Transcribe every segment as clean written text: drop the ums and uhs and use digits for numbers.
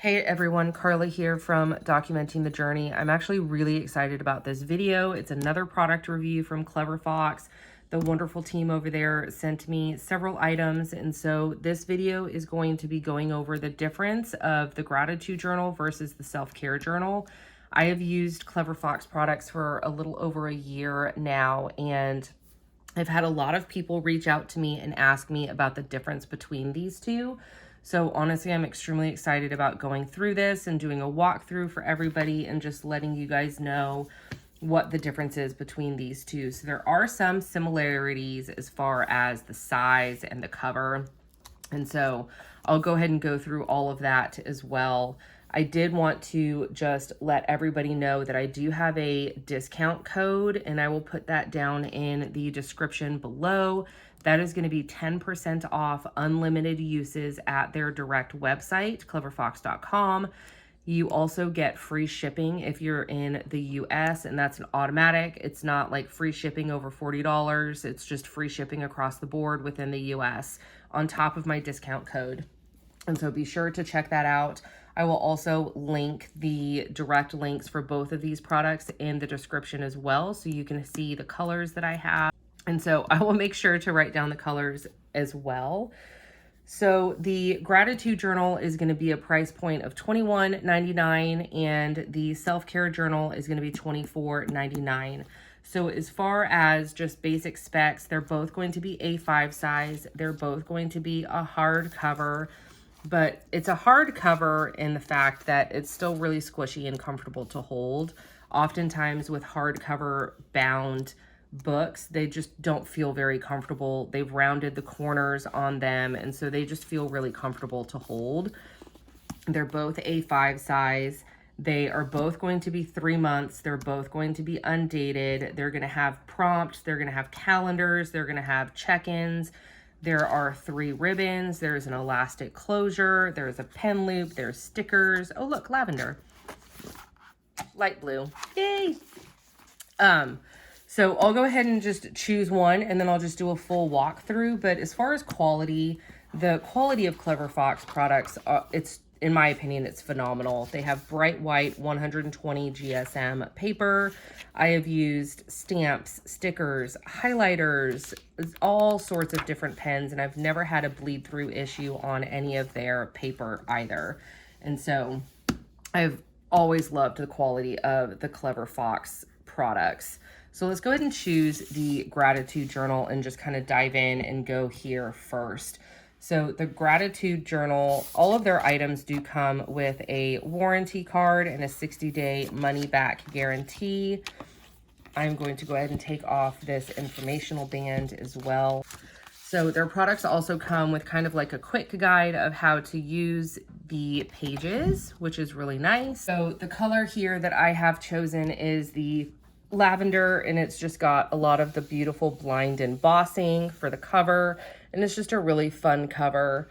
Hey everyone, Carla here from Documenting the Journey. I'm actually really excited about this video. It's another product review from Clever Fox. The wonderful team over there sent me several items, and so this video is going to be going over the difference of the gratitude journal versus the self-care journal. I have used Clever Fox products for a little over a year now, and I've had a lot of people reach out to me and ask me about the difference between these two. So honestly, I'm extremely excited about going through this and doing a walkthrough for everybody and just letting you guys know what the difference is between these two. So there are some similarities as far as the size and the cover. And so I'll go ahead and go through all of that as well. I did want to just let everybody know that I do have a discount code, and I will put that down in the description below. That is going to be 10% off unlimited uses at their direct website, cleverfox.com. You also get free shipping if you're in the US, and that's an automatic. It's not like free shipping over $40. It's just free shipping across the board within the US on top of my discount code. And so be sure to check that out. I will also link the direct links for both of these products in the description as well, so you can see the colors that I have. And so I will make sure to write down the colors as well. So the gratitude journal is going to be a price point of $21.99, and the self-care journal is going to be $24.99. So as far as just basic specs, they're both going to be A5 size. They're both going to be a hardcover, but it's a hardcover in the fact that it's still really squishy and comfortable to hold. Oftentimes with hardcover bound books, they just don't feel very comfortable. They've rounded the corners on them, and so they just feel really comfortable to hold. They're both A5 size. They are both going to be 3 months. They're both going to be undated. They're going to have prompts. They're going to have calendars. They're going to have check-ins. There are 3 ribbons. There's an elastic closure. There's a pen loop. There's stickers. Oh, look, lavender. Light blue. Yay! So I'll go ahead and just choose one, and then I'll just do a full walkthrough. But as far as quality, the quality of Clever Fox products, it's, in my opinion, it's phenomenal. They have bright white 120 GSM paper. I have used stamps, stickers, highlighters, all sorts of different pens, and I've never had a bleed through issue on any of their paper either. And so I've always loved the quality of the Clever Fox products. So let's go ahead and choose the gratitude journal and just kind of dive in and go here first. So the gratitude journal, all of their items do come with a warranty card and a 60-day money-back guarantee. I'm going to go ahead and take off this informational band as well. So their products also come with kind of like a quick guide of how to use the pages, which is really nice. So the color here that I have chosen is the lavender, and it's just got a lot of the beautiful blind embossing for the cover, and it's just a really fun cover.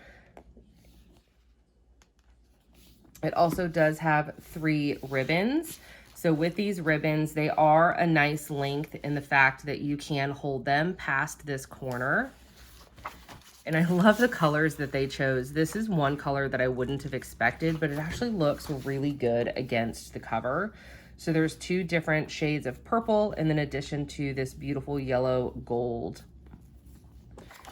It also does have 3 ribbons. So with these ribbons, they are a nice length in the fact that you can hold them past this corner. And I love the colors that they chose. This is one color that I wouldn't have expected, but it actually looks really good against the cover. So there's 2 different shades of purple, and in addition to this beautiful yellow gold.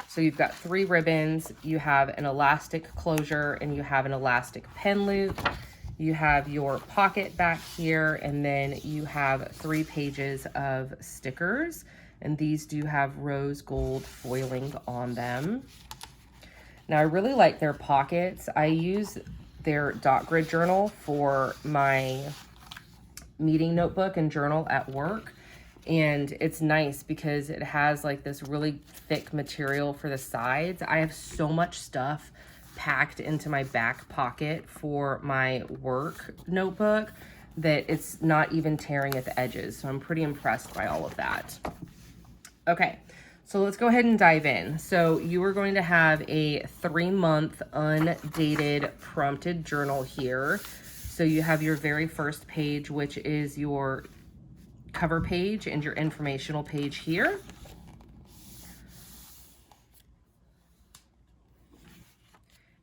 So you've got 3 ribbons, you have an elastic closure, and you have an elastic pen loop. You have your pocket back here, and then you have 3 pages of stickers, and these do have rose gold foiling on them. Now I really like their pockets. I use their dot grid journal for my meeting notebook and journal at work, and it's nice because it has like this really thick material for the sides. I have so much stuff packed into my back pocket for my work notebook that it's not even tearing at the edges, so I'm pretty impressed by all of that. Okay, so let's go ahead and dive in. So you are going to have a 3-month undated prompted journal here. So you have your very first page, which is your cover page and your informational page here.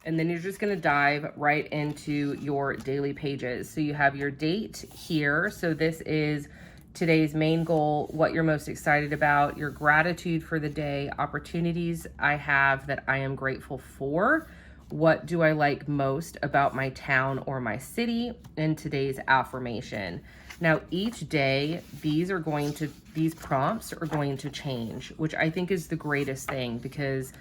And then you're just gonna dive right into your daily pages. So you have your date here. So this is today's main goal, what you're most excited about, your gratitude for the day, opportunities I have that I am grateful for, what do I like most about my town or my city, and today's affirmation. Now, each day, these prompts are going to change, which I think is the greatest thing, because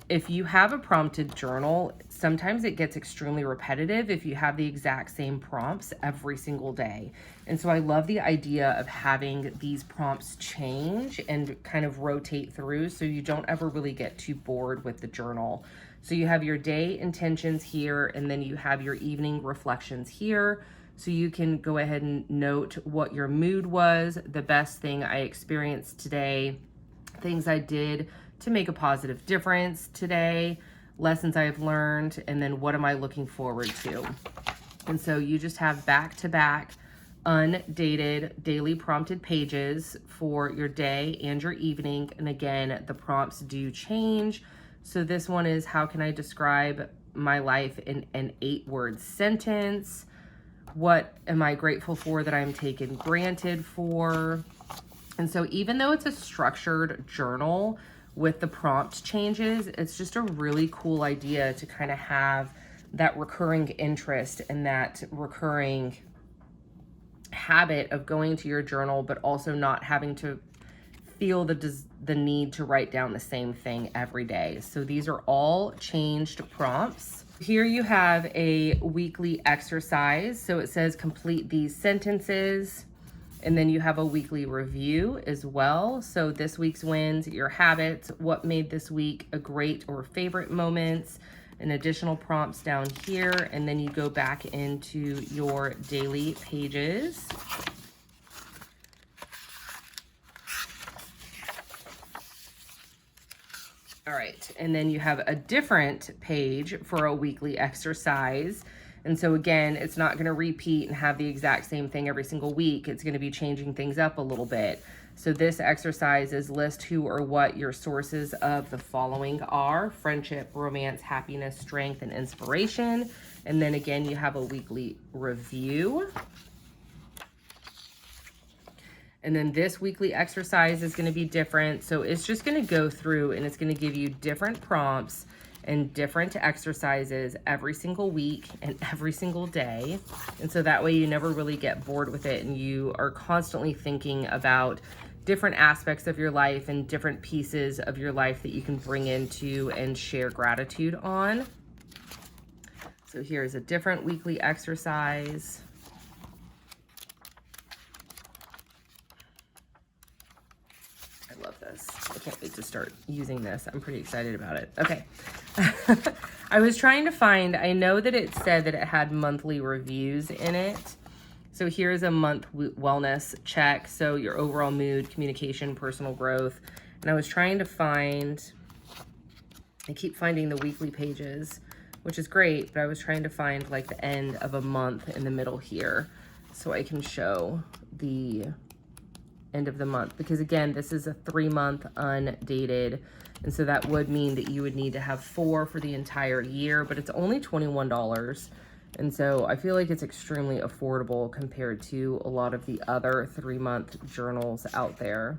if you have a prompted journal, sometimes it gets extremely repetitive if you have the exact same prompts every single day. And so I love the idea of having these prompts change and kind of rotate through so you don't ever really get too bored with the journal. So you have your day intentions here, and then you have your evening reflections here. So you can go ahead and note what your mood was, the best thing I experienced today, things I did to make a positive difference today, lessons I have learned, and then what am I looking forward to. And so you just have back-to-back undated daily prompted pages for your day and your evening. And again, the prompts do change. So this one is, how can I describe my life in an 8-word sentence? What am I grateful for that I'm taken granted for? And so even though it's a structured journal with the prompt changes, it's just a really cool idea to kind of have that recurring interest and that recurring habit of going to your journal, but also not having to feel the need to write down the same thing every day. So these are all changed prompts. Here you have a weekly exercise. So it says complete these sentences. And then you have a weekly review as well. So this week's wins, your habits, what made this week a great or favorite moments, and additional prompts down here. And then you go back into your daily pages. All right, and then you have a different page for a weekly exercise. And so again, it's not going to repeat and have the exact same thing every single week. It's going to be changing things up a little bit. So this exercise is list who or what your sources of the following are: friendship, romance, happiness, strength, and inspiration. And then again, you have a weekly review. And then this weekly exercise is going to be different. So it's just going to go through and it's going to give you different prompts and different exercises every single week and every single day. And so that way you never really get bored with it, and you are constantly thinking about different aspects of your life and different pieces of your life that you can bring into and share gratitude on. So here's a different weekly exercise. I love this. I can't wait to start using this. I'm pretty excited about it. Okay. I was trying to find, I know that it said that it had monthly reviews in it. So here's a month wellness check. So your overall mood, communication, personal growth. And I was trying to find, I keep finding the weekly pages, which is great, but I was trying to find like the end of a month in the middle here so I can show the end of the month, because again, this is a 3-month undated, and so that would mean that you would need to have 4 for the entire year, but it's only $21, and so I feel like it's extremely affordable compared to a lot of the other 3-month journals out there.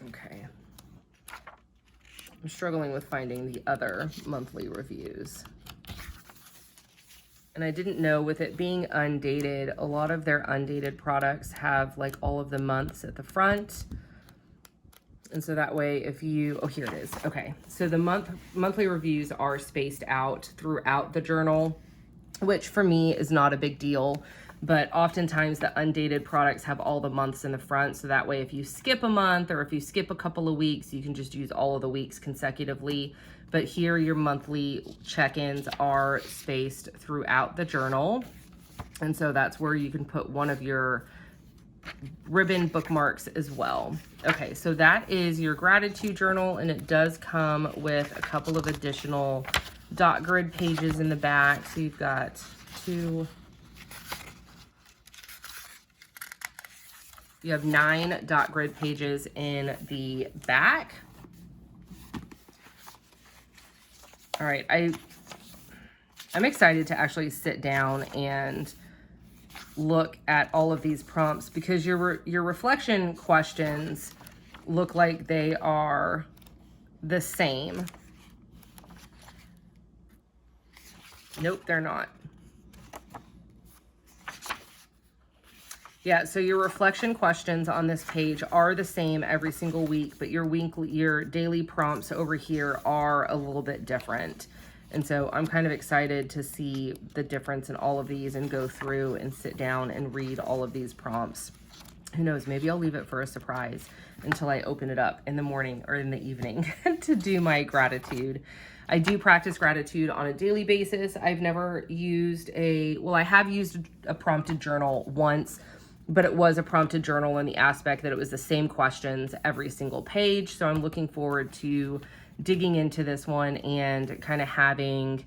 Okay. I'm struggling with finding the other monthly reviews. And I didn't know, with it being undated, a lot of their undated products have like all of the months at the front. And so that way if you, oh, here it is. Okay. So the monthly reviews are spaced out throughout the journal, which for me is not a big deal. But oftentimes the undated products have all the months in the front. So that way, if you skip a month or if you skip a couple of weeks, you can just use all of the weeks consecutively. But here your monthly check-ins are spaced throughout the journal. And so that's where you can put one of your ribbon bookmarks as well. Okay, so that is your gratitude journal, and it does come with a couple of additional dot grid pages in the back. So you've got 2, You have 9 dot grid pages in the back. All right, I'm excited to actually sit down and look at all of these prompts because your reflection questions look like they are the same. Nope, they're not. Yeah, so your reflection questions on this page are the same every single week, but your daily prompts over here are a little bit different. And so I'm kind of excited to see the difference in all of these and go through and sit down and read all of these prompts. Who knows, maybe I'll leave it for a surprise until I open it up in the morning or in the evening to do my gratitude. I do practice gratitude on a daily basis. I've never used I have used a prompted journal once, but it was a prompted journal in the aspect that it was the same questions every single page. So I'm looking forward to digging into this one and kind of having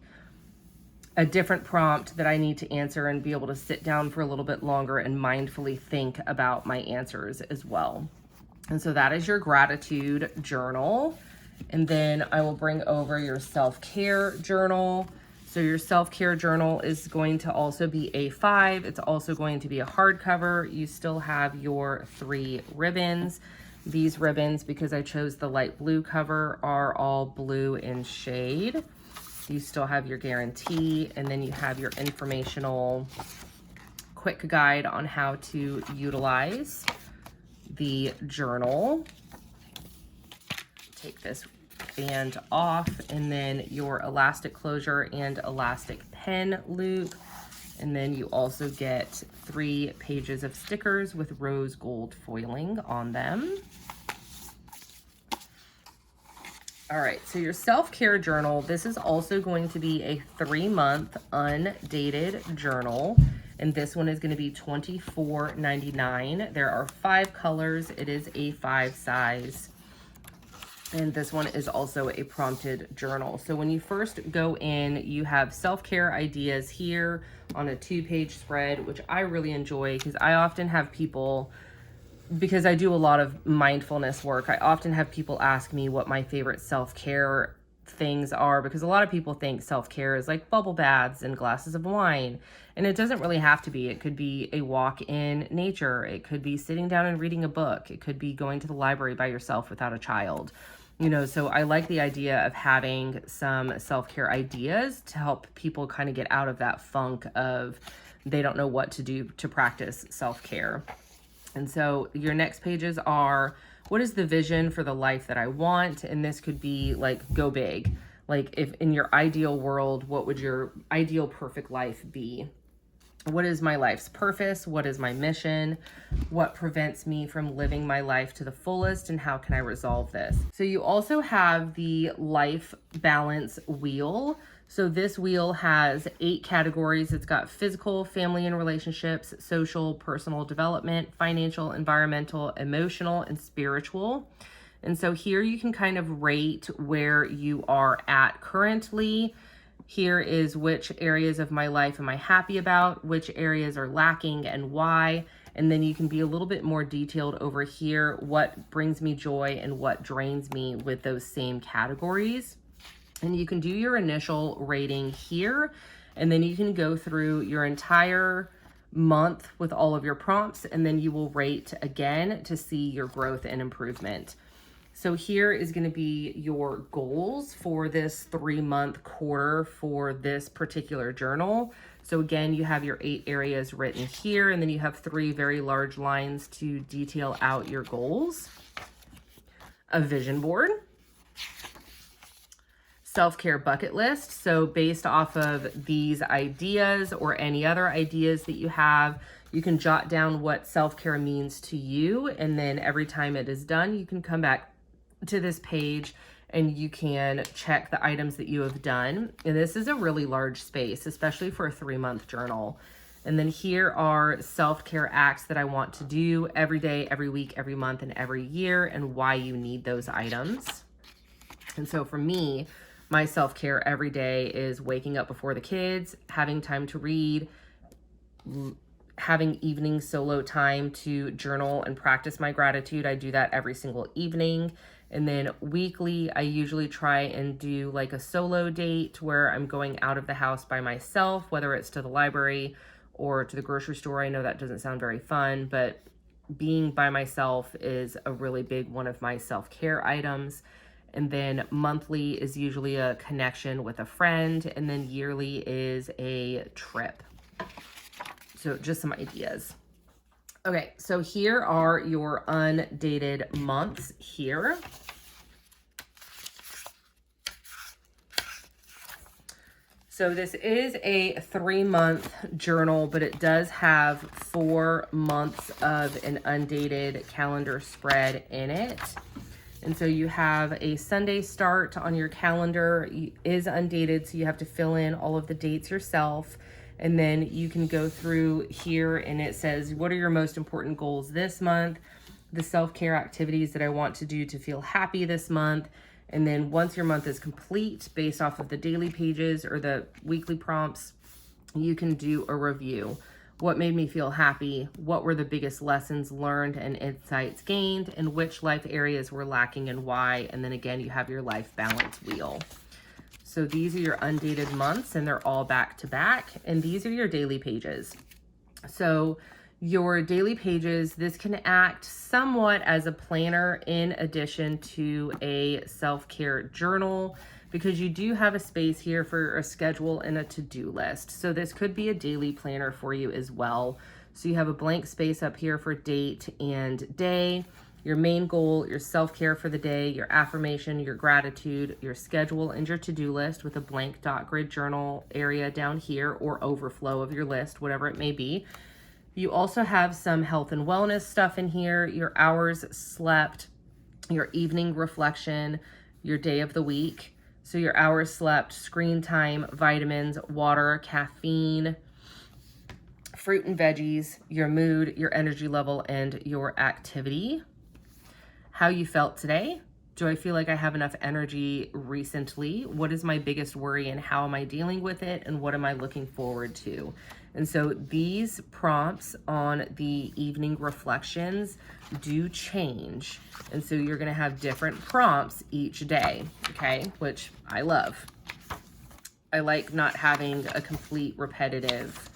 a different prompt that I need to answer and be able to sit down for a little bit longer and mindfully think about my answers as well. And so that is your gratitude journal. And then I will bring over your self-care journal. So your self-care journal is going to also be A5. It's also going to be a hardcover. You still have your 3 ribbons. These ribbons, because I chose the light blue cover, are all blue in shade. You still have your guarantee, and then you have your informational quick guide on how to utilize the journal. Take this band off, and then your elastic closure and elastic pen loop. And then you also get 3 pages of stickers with rose gold foiling on them. All right, so your self-care journal, this is also going to be a 3-month undated journal. And this one is going to be $24.99. There are 5 colors. It is A5 size. And this one is also a prompted journal. So when you first go in, you have self-care ideas here on a 2-page spread, which I really enjoy because I often have people, because I do a lot of mindfulness work, I often have people ask me what my favorite self-care things are, because a lot of people think self-care is like bubble baths and glasses of wine. And it doesn't really have to be. It could be a walk in nature. It could be sitting down and reading a book. It could be going to the library by yourself without a child. You know, so I like the idea of having some self-care ideas to help people kind of get out of that funk of they don't know what to do to practice self-care. And so your next pages are, what is the vision for the life that I want? And this could be like, go big. Like, if in your ideal world, what would your ideal perfect life be? What is my life's purpose? What is my mission? What prevents me from living my life to the fullest? And how can I resolve this? So you also have the life balance wheel. So this wheel has 8 categories. It's got physical, family and relationships, social, personal development, financial, environmental, emotional, and spiritual. And so here you can kind of rate where you are at currently. Here is which areas of my life am I happy about, which areas are lacking and why. And then you can be a little bit more detailed over here, what brings me joy and what drains me with those same categories. And you can do your initial rating here, and then you can go through your entire month with all of your prompts, and then you will rate again to see your growth and improvement. So here is going to be your goals for this 3-month quarter for this particular journal. So again, you have your 8 areas written here, and then you have 3 very large lines to detail out your goals. A vision board. Self-care bucket list. So based off of these ideas or any other ideas that you have, you can jot down what self-care means to you. And then every time it is done, you can come back to this page and you can check the items that you have done. And this is a really large space, especially for a 3-month journal. And then here are self-care acts that I want to do every day, every week, every month, and every year, and why you need those items. And so for me, my self-care every day is waking up before the kids, having time to read, having evening solo time to journal and practice my gratitude. I do that every single evening. And then weekly, I usually try and do like a solo date where I'm going out of the house by myself, whether it's to the library or to the grocery store. I know that doesn't sound very fun, but being by myself is a really big one of my self-care items. And then monthly is usually a connection with a friend, and then yearly is a trip. So just some ideas. Okay, so here are your undated months here. So this is a 3-month journal, but it does have 4 months of an undated calendar spread in it. And so you have a Sunday start on your calendar, is undated, so you have to fill in all of the dates yourself. And then you can go through here and it says, what are your most important goals this month? The self-care activities that I want to do to feel happy this month. And then once your month is complete, based off of the daily pages or the weekly prompts, you can do a review. What made me feel happy? What were the biggest lessons learned and insights gained? And which life areas were lacking and why? And then again, you have your life balance wheel. So these are your undated months and they're all back to back. And these are your daily pages. So your daily pages, this can act somewhat as a planner in addition to a self-care journal, because you do have a space here for a schedule and a to-do list. So this could be a daily planner for you as well. So you have a blank space up here for date and day, your main goal, your self-care for the day, your affirmation, your gratitude, your schedule, and your to-do list with a blank dot grid journal area down here, or overflow of your list, whatever it may be. You also have some health and wellness stuff in here, your hours slept, your evening reflection, your day of the week. So your hours slept, screen time, vitamins, water, caffeine, fruit and veggies, your mood, your energy level, and your activity. How you felt today. Do I feel like I have enough energy recently? What is my biggest worry and how am I dealing with it? And what am I looking forward to? And so these prompts on the evening reflections do change. And so you're gonna have different prompts each day, okay? Which I love. I like not having a complete repetitive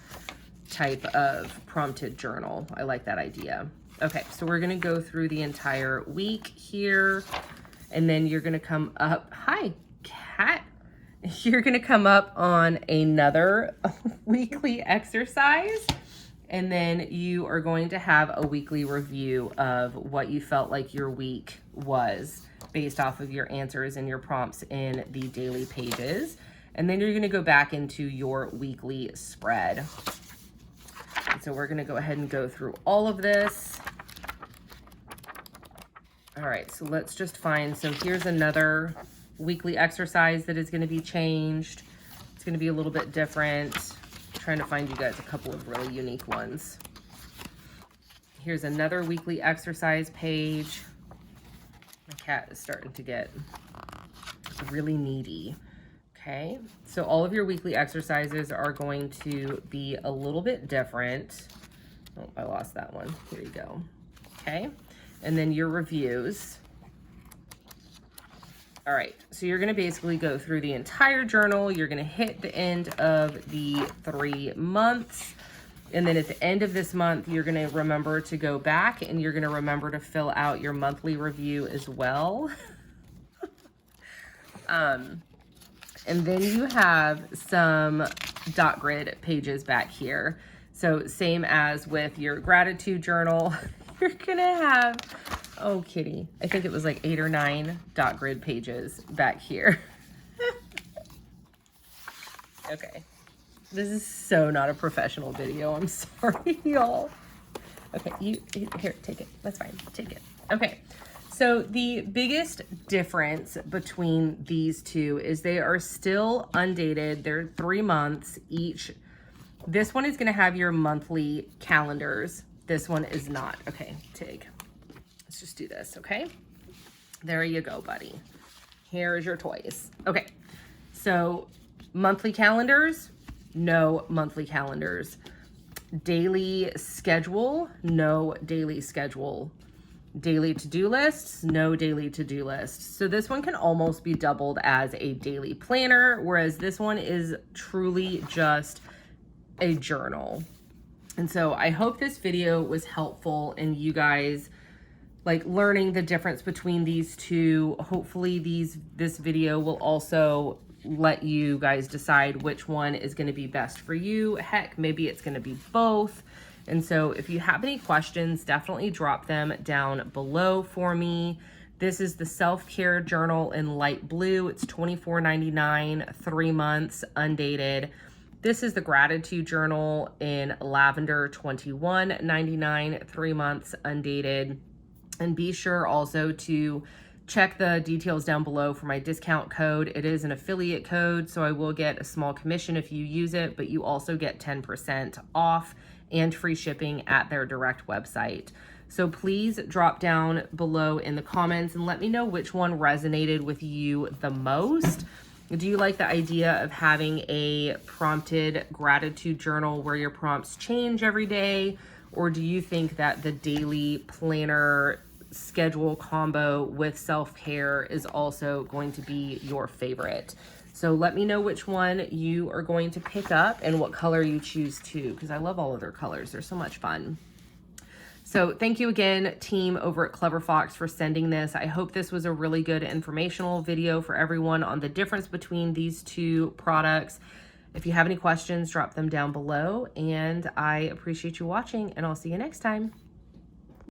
type of prompted journal. I like that idea. Okay, so we're gonna go through the entire week here, and then you're gonna come up, hi, cat. You're gonna come up on another weekly exercise, and then you are going to have a weekly review of what you felt like your week was based off of your answers and your prompts in the daily pages. And then you're gonna go back into your weekly spread. And so we're gonna go ahead and go through all of this. All right, so let's just find, so here's another weekly exercise that is gonna be changed. It's gonna be a little bit different. I'm trying to find you guys a couple of really unique ones. Here's another weekly exercise page. My cat is starting to get really needy. Okay, so all of your weekly exercises are going to be a little bit different. Oh, I lost that one. Here you go. Okay, and then your reviews. All right, so you're gonna basically go through the entire journal. You're gonna hit the end of the 3 months. And then at the end of this month, you're gonna remember to go back and you're gonna remember to fill out your monthly review as well. And then you have some dot grid pages back here. So same as with your gratitude journal, you're gonna have, oh kitty, I think it was like 8 or 9 dot grid pages back here. Okay, this is so not a professional video, I'm sorry y'all. Okay, here, take it, that's fine, take it. Okay. So the biggest difference between these two is they are still undated. They're 3 months each. This one is going to have your monthly calendars. This one is not. Okay, Tig, let's just do this, okay? There you go, buddy. Here's your toys. Okay, so monthly calendars, no monthly calendars. daily schedule, no daily schedule. Daily to-do lists, no daily to-do lists. So this one can almost be doubled as a daily planner, whereas this one is truly just a journal. And so I hope this video was helpful in you guys like learning the difference between these two. Hopefully this video will also let you guys decide which one is going to be best for you. Heck, maybe it's going to be both. And so if you have any questions, definitely drop them down below for me. This is the self-care journal in light blue. It's $24.99, 3 months, undated. This is the gratitude journal in lavender, $21.99, 3 months, undated. And be sure also to check the details down below for my discount code. It is an affiliate code, so I will get a small commission if you use it, but you also get 10% off and free shipping at their direct website. So please drop down below in the comments and let me know which one resonated with you the most. Do you like the idea of having a prompted gratitude journal where your prompts change every day? Or do you think that the daily planner schedule combo with self-care is also going to be your favorite? So let me know which one you are going to pick up and what color you choose too, because I love all of their colors. They're so much fun. So thank you again, team over at Clever Fox, for sending this. I hope this was a really good informational video for everyone on the difference between these two products. If you have any questions, drop them down below, and I appreciate you watching, and I'll see you next time.